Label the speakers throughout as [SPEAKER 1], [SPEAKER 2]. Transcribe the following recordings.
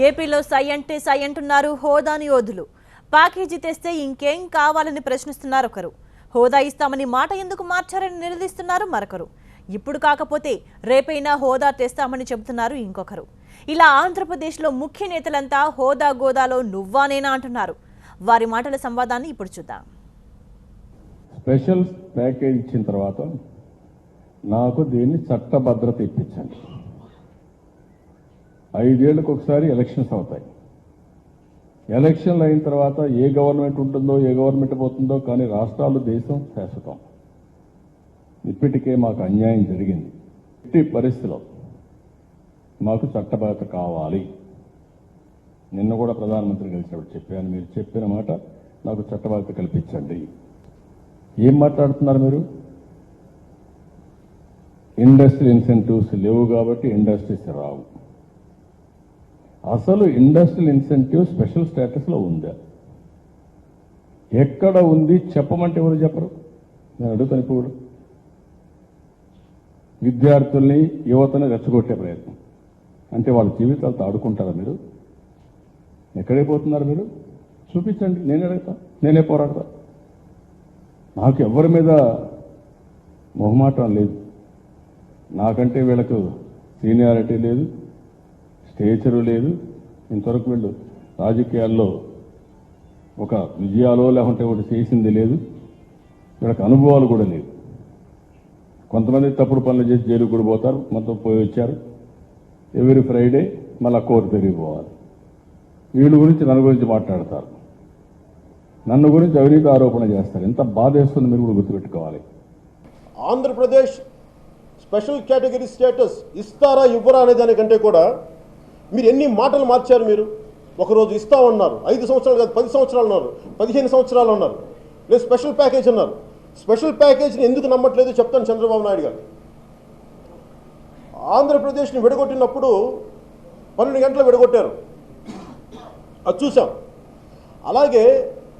[SPEAKER 1] ఏపీలో సై అంటే సై అంటున్నారు హోదాని యోధులు. ప్యాకేజీ తెస్తే ఇంకేం కావాలని ప్రశ్నిస్తున్నారు ఒకరు. హోదా ఇస్తామని మాట ఎందుకు మార్చారని నిలదీస్తున్నారు మరొకరు. ఇప్పుడు కాకపోతే రేపైనా హోదా తెస్తామని చెబుతున్నారు ఇంకొకరు. ఇలా ఆంధ్రప్రదేశ్లో ముఖ్య నేతలంతా హోదా గోదాలో నువ్వానేనా అంటున్నారు. వారి మాటల సంవాదాన్ని ఇప్పుడు చూద్దాం.
[SPEAKER 2] స్పెషల్ ప్యాకేజ్ ఇచ్చిన తర్వాత నాకు దీన్ని చట్టభద్రత ఇప్పించండి. 5 ఏళ్లకు ఒకసారి ఎలక్షన్స్ అవుతాయి. ఎలక్షన్లు అయిన తర్వాత ఏ గవర్నమెంట్ ఉంటుందో ఏ గవర్నమెంట్ పోతుందో, కానీ రాష్ట్రాలు దేశం శాశ్వతం. ఇప్పటికే మాకు అన్యాయం జరిగింది. ఇట్టి పరిస్థితిలో మాకు చట్టభద్రత కావాలి. నిన్న కూడా ప్రధానమంత్రి కలిసినప్పుడు చెప్పాను, మీరు చెప్పిన మాట నాకు చట్టభద్రత కల్పించండి. ఏం మాట్లాడుతున్నారు మీరు? ఇండస్ట్రియల్ ఇన్సెంటివ్స్ లేవు కాబట్టి ఇండస్ట్రీస్ రావు. అసలు ఇండస్ట్రియల్ ఇన్సెంటివ్ స్పెషల్ స్టేటస్లో ఉందా? ఎక్కడ ఉంది చెప్పమంటే ఎవరు చెప్పరు. నేను అడుగుతాను ఇప్పుడు. విద్యార్థుల్ని యువతని రెచ్చగొట్టే ప్రయత్నం అంటే వాళ్ళ జీవితాలతో ఆడుకుంటారా మీరు? ఎక్కడైపోతున్నారు మీరు? చూపించండి, నేనే అడుగుతా, నేనే పోరాడతా. నాకు ఎవరి మీద మొహమాటం లేదు. నాకంటే వీళ్ళకు సీనియారిటీ లేదు, స్టేచరు లేదు. ఇంతవరకు వీళ్ళు రాజకీయాల్లో ఒక విజయాలో లేకుంటే ఒకటి చేసింది లేదు. వీళ్ళకి అనుభవాలు కూడా లేదు. కొంతమంది తప్పుడు పనులు చేసి జైలుకు కూడా పోతారు. మొత్తం పోయి వచ్చారు. ఎవ్రీ ఫ్రైడే మళ్ళా కోర్టు తిరిగిపోవాలి. వీళ్ళ గురించి నన్ను గురించి మాట్లాడతారు, నన్ను గురించి అవినీతి ఆరోపణ చేస్తారు. ఎంత బాధ వేస్తుంది మీరు కూడా గుర్తుపెట్టుకోవాలి.
[SPEAKER 3] ఆంధ్రప్రదేశ్ స్పెషల్ కేటగిరీ స్టేటస్ ఇస్తారా ఇవ్వరా అనే దానికంటే కూడా మీరు ఎన్ని మాటలు మార్చారు. మీరు ఒకరోజు ఇస్తామన్నారు, 5 సంవత్సరాలు కాదు 10 సంవత్సరాలు అన్నారు, 15 సంవత్సరాలు అన్నారు, లేదు స్పెషల్ ప్యాకేజ్ అన్నారు. స్పెషల్ ప్యాకేజ్ని ఎందుకు నమ్మట్లేదు చెప్తాను. చంద్రబాబు నాయుడు గారు ఆంధ్రప్రదేశ్ని విడగొట్టినప్పుడు 12 గంటలు విడగొట్టారు, అది చూసాం. అలాగే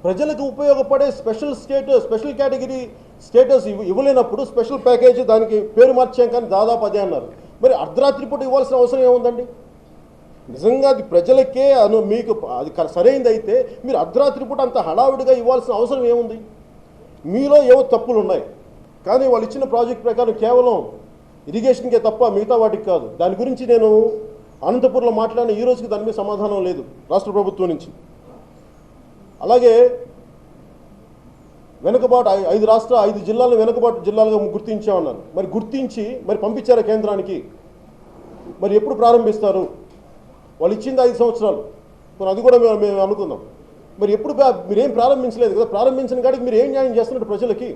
[SPEAKER 3] ప్రజలకు ఉపయోగపడే స్పెషల్ కేటగిరీ స్టేటస్ ఇవ్వలేనప్పుడు స్పెషల్ ప్యాకేజీ దానికి పేరు మార్చాం, కానీ దాదాపు అదే అన్నారు. మరి అర్ధరాత్రి పూట ఇవ్వాల్సిన అవసరం ఏముందండి? నిజంగా అది ప్రజలకే మీకు అది సరైనది అయితే మీరు అర్ధరాత్రి పూట అంత హడావిడిగా ఇవ్వాల్సిన అవసరం ఏముంది? మీలో ఏవో తప్పులు ఉన్నాయి, కానీ వాళ్ళు ఇచ్చిన ప్రాజెక్ట్ ప్రకారం కేవలం ఇరిగేషన్కే తప్ప మిగతా వాటికి కాదు. దాని గురించి నేను అనంతపురంలో మాట్లాడిన ఈ రోజుకి దాని మీద సమాధానం లేదు రాష్ట్ర ప్రభుత్వం నుంచి. అలాగే వెనుకబాటు 5 జిల్లాలను వెనుకబాటు జిల్లాలుగా గుర్తించామన్నారు. మరి గుర్తించి మరి పంపించారా కేంద్రానికి? మరి ఎప్పుడు ప్రారంభిస్తారు? వాళ్ళు ఇచ్చింది 5 సంవత్సరాలు, మరి అది కూడా మేము అనుకుందాం. మరి ఎప్పుడు మీరేం ప్రారంభించలేదు కదా. ప్రారంభించిన కాడికి మీరు ఏం న్యాయం చేస్తున్నట్టు ప్రజలకి?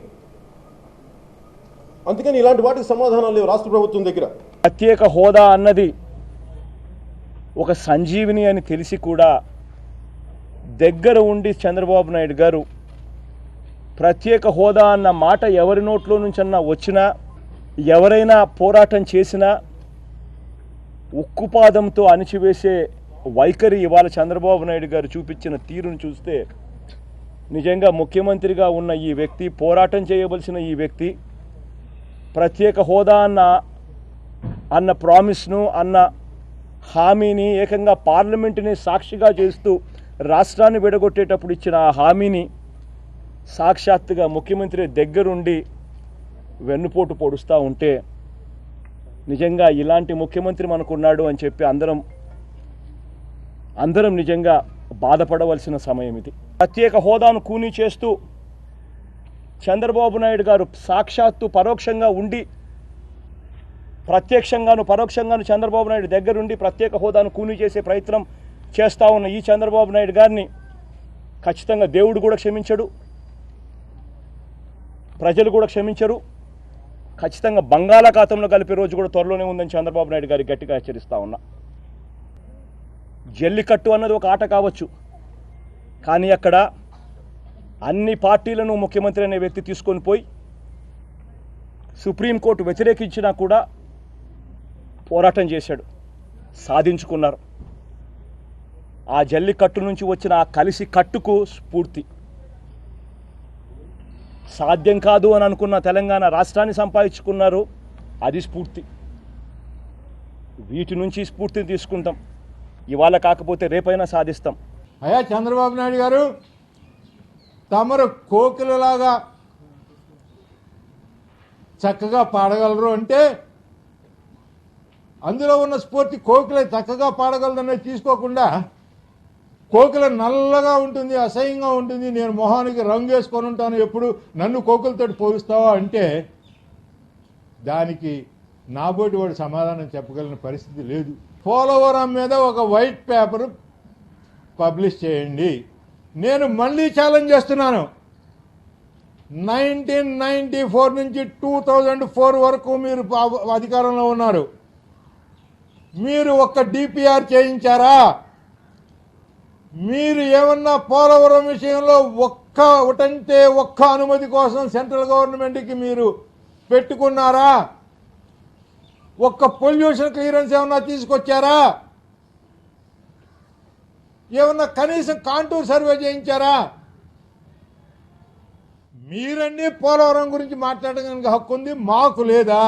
[SPEAKER 3] అందుకని ఇలాంటి వాటికి సమాధానాలు లేవు రాష్ట్ర ప్రభుత్వం దగ్గర.
[SPEAKER 4] ప్రత్యేక హోదా అన్నది ఒక సంజీవిని అని తెలిసి కూడా దగ్గర ఉండి చంద్రబాబు నాయుడు గారు ప్రత్యేక హోదా అన్న మాట ఎవరి నోట్లో నుంచన్నా వచ్చినా, ఎవరైనా పోరాటం చేసినా ఉక్కుపాదంతో అణిచివేసే వైఖరి ఇవాళ చంద్రబాబు నాయుడు గారు చూపించిన తీరును చూస్తే నిజంగా ముఖ్యమంత్రిగా ఉన్న ఈ వ్యక్తి, పోరాటం చేయవలసిన ఈ వ్యక్తి ప్రత్యేక హోదా అన్న ప్రామిస్ను, అన్న హామీని ఏకంగా పార్లమెంటుని సాక్షిగా చేస్తూ రాష్ట్రాన్ని విడగొట్టేటప్పుడు ఇచ్చిన ఆ హామీని సాక్షాత్తుగా ముఖ్యమంత్రి దగ్గరుండి వెన్నుపోటు పొడుస్తూ ఉంటే నిజంగా ఇలాంటి ముఖ్యమంత్రి మనకున్నాడు అని చెప్పి అందరం నిజంగా బాధపడవలసిన సమయం ఇది. ప్రత్యేక హోదాను కూనీ చేస్తూ చంద్రబాబు నాయుడు గారు సాక్షాత్తు పరోక్షంగా ఉండి, ప్రత్యక్షంగాను పరోక్షంగాను చంద్రబాబు నాయుడు దగ్గరుండి ప్రత్యేక హోదాను కూనీ చేసే ప్రయత్నం చేస్తూ ఉన్న ఈ చంద్రబాబు నాయుడు గారిని ఖచ్చితంగా దేవుడు కూడా క్షమించడు, ప్రజలు కూడా క్షమించరు. ఖచ్చితంగా బంగాళాఖాతంలో కలిపే రోజు కూడా త్వరలోనే ఉందని చంద్రబాబు నాయుడు గారికి గట్టిగా హెచ్చరిస్తూ ఉన్నా. జల్లికట్టు అన్నది ఒక ఆట కావచ్చు, కానీ అక్కడ అన్ని పార్టీలను ముఖ్యమంత్రి అనే వ్యక్తి తీసుకొని పోయి సుప్రీంకోర్టు వ్యతిరేకించినా కూడా పోరాటం చేశాడు, సాధించుకున్నారు. ఆ జల్లికట్టు నుంచి వచ్చిన ఆ కలిసి కట్టుకు స్ఫూర్తి. సాధ్యం కాదు అని అనుకున్న తెలంగాణ రాష్ట్రాన్ని సంపాదించుకున్నారు, అది స్ఫూర్తి. వీటి నుంచి స్ఫూర్తిని తీసుకుంటాం. ఇవాళ కాకపోతే రేపైనా సాధిస్తాం.
[SPEAKER 5] అయ్యా చంద్రబాబు నాయుడు గారు, తమరు కోకిలలాగా చక్కగా పాడగలరు అంటే అందులో ఉన్న స్ఫూర్తి కోకిల చక్కగా పాడగలదనేది తీసుకోకుండా కోకిల నల్లగా ఉంటుంది, అసహ్యంగా ఉంటుంది, నేను మొహానికి రంగు వేసుకొని ఉంటాను, ఎప్పుడు నన్ను కోకిలతో పోలుస్తావా అంటే దానికి నాబోటి వాడు సమాధానం చెప్పగలిగిన పరిస్థితి లేదు. పోలవరం మీద ఒక వైట్ పేపర్ పబ్లిష్ చేయండి. నేను మళ్ళీ ఛాలెంజ్ చేస్తున్నాను. 1994 నుంచి 2004 వరకు మీరు అధికారంలో ఉన్నారు. మీరు ఒక్క డిపిఆర్ చేయించారా? మీరు ఏమన్నా పోలవరం విషయంలో ఒక్క అనుమతి కోసం సెంట్రల్ గవర్నమెంట్కి మీరు పెట్టుకున్నారా? ఒక్క పొల్యూషన్ క్లియరెన్స్ ఏమన్నా తీసుకొచ్చారా? ఏమన్నా కనీసం కాంటూర్ సర్వే చేయించారా? మీరన్నీ పోలవరం గురించి మాట్లాడడానికి హక్కు ఉంది, మాకు లేదా?